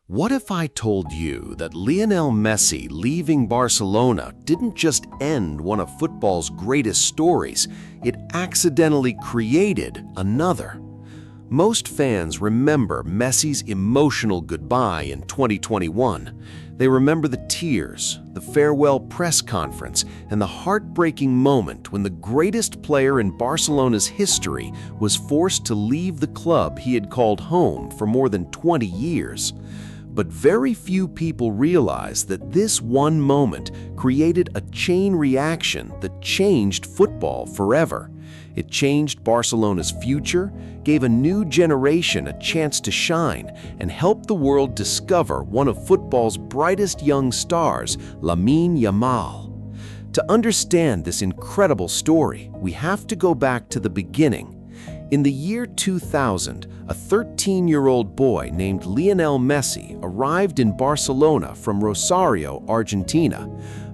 What if I told you that Lionel Messi leaving Barcelona didn't just end one of football's greatest stories, it accidentally created another? Most fans remember Messi's emotional goodbye in 2021. They remember the tears, the farewell press conference, and the heartbreaking moment when the greatest player in Barcelona's history was forced to leave the club he had called home for more than 20 years. But very few people realize that this one moment created a chain reaction that changed football forever. It changed Barcelona's future, gave a new generation a chance to shine, and helped the world discover one of football's brightest young stars, Lamine Yamal. To understand this incredible story, we have to go back to the beginning. In the year 2000, a 13-year-old boy named Lionel Messi arrived in Barcelona from Rosario, Argentina.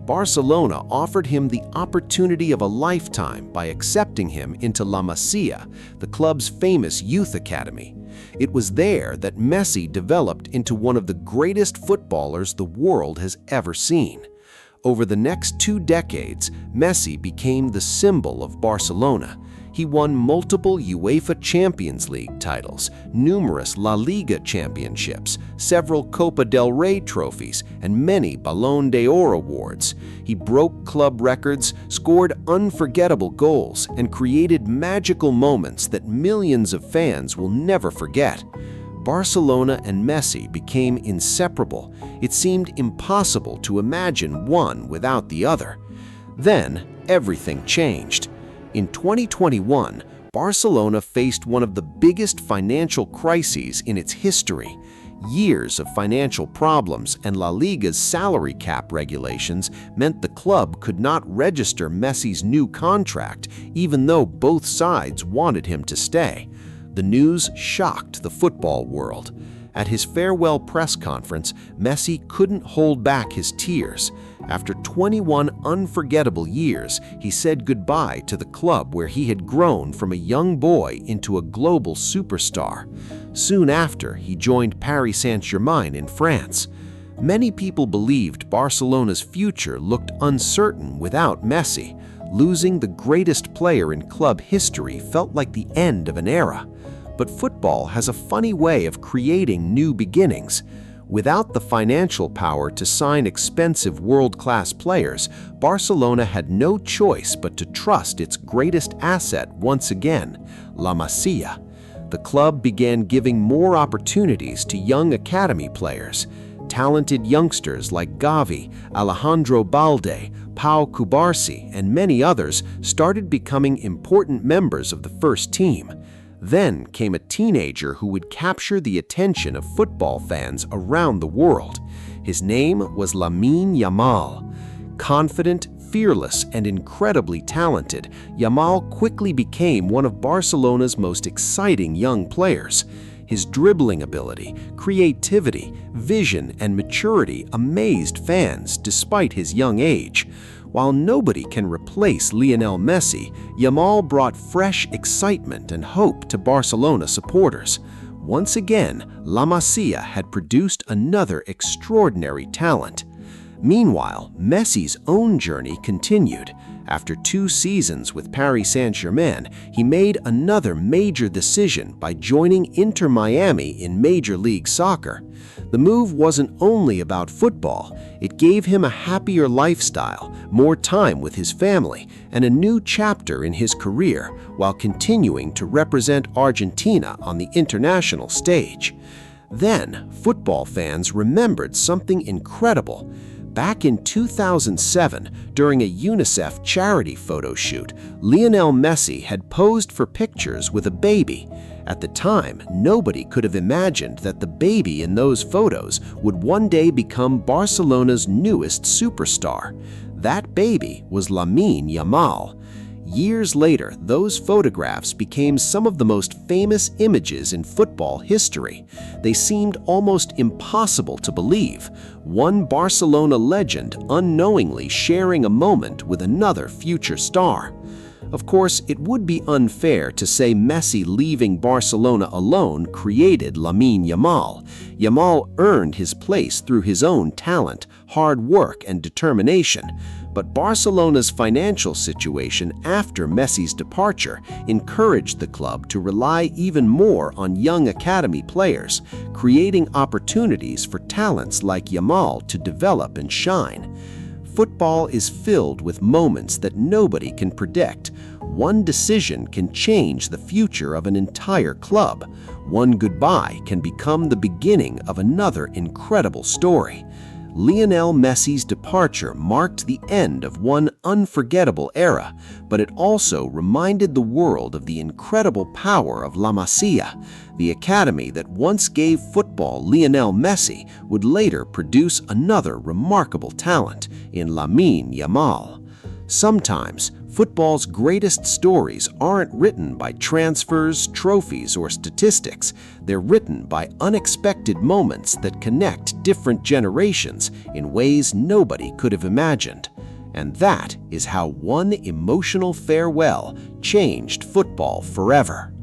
Barcelona offered him the opportunity of a lifetime by accepting him into La Masia, the club's famous youth academy. It was there that Messi developed into one of the greatest footballers the world has ever seen. Over the next 2 decades, Messi became the symbol of Barcelona. He won multiple UEFA Champions League titles, numerous La Liga championships, several Copa del Rey trophies, and many Ballon d'Or awards. He broke club records, scored unforgettable goals, and created magical moments that millions of fans will never forget. Barcelona and Messi became inseparable. It seemed impossible to imagine one without the other. Then, everything changed. In 2021, Barcelona faced one of the biggest financial crises in its history. Years of financial problems and La Liga's salary cap regulations meant the club could not register Messi's new contract, even though both sides wanted him to stay. The news shocked the football world. At his farewell press conference, Messi couldn't hold back his tears. After 21 unforgettable years, he said goodbye to the club where he had grown from a young boy into a global superstar. Soon after, he joined Paris Saint-Germain in France. Many people believed Barcelona's future looked uncertain without Messi. Losing the greatest player in club history felt like the end of an era. But football has a funny way of creating new beginnings. Without the financial power to sign expensive world-class players, Barcelona had no choice but to trust its greatest asset once again, La Masia. The club began giving more opportunities to young academy players. Talented youngsters like Gavi, Alejandro Balde, Pau Cubarsí, and many others started becoming important members of the first team. Then came a teenager who would capture the attention of football fans around the world. His name was Lamine Yamal. Confident, fearless, and incredibly talented, Yamal quickly became one of Barcelona's most exciting young players. His dribbling ability, creativity, vision, and maturity amazed fans despite his young age. While nobody can replace Lionel Messi, Yamal brought fresh excitement and hope to Barcelona supporters. Once again, La Masia had produced another extraordinary talent. Meanwhile, Messi's own journey continued. After 2 seasons with Paris Saint-Germain, he made another major decision by joining Inter Miami in Major League Soccer. The move wasn't only about football. It gave him a happier lifestyle, more time with his family, and a new chapter in his career while continuing to represent Argentina on the international stage. Then, football fans remembered something incredible. Back in 2007, during a UNICEF charity photo shoot, Lionel Messi had posed for pictures with a baby. At the time, nobody could have imagined that the baby in those photos would one day become Barcelona's newest superstar. That baby was Lamine Yamal. Years later, those photographs became some of the most famous images in football history. They seemed almost impossible to believe, one Barcelona legend unknowingly sharing a moment with another future star. Of course, it would be unfair to say Messi leaving Barcelona alone created Lamine Yamal. Yamal earned his place through his own talent, hard work, and determination. But Barcelona's financial situation after Messi's departure encouraged the club to rely even more on young academy players, creating opportunities for talents like Yamal to develop and shine. Football is filled with moments that nobody can predict. One decision can change the future of an entire club. One goodbye can become the beginning of another incredible story. Lionel Messi's departure marked the end of one unforgettable era, but it also reminded the world of the incredible power of La Masia. The academy that once gave football Lionel Messi would later produce another remarkable talent in Lamine Yamal. Sometimes, football's greatest stories aren't written by transfers, trophies, or statistics. They're written by unexpected moments that connect different generations in ways nobody could have imagined. And that is how one emotional farewell changed football forever.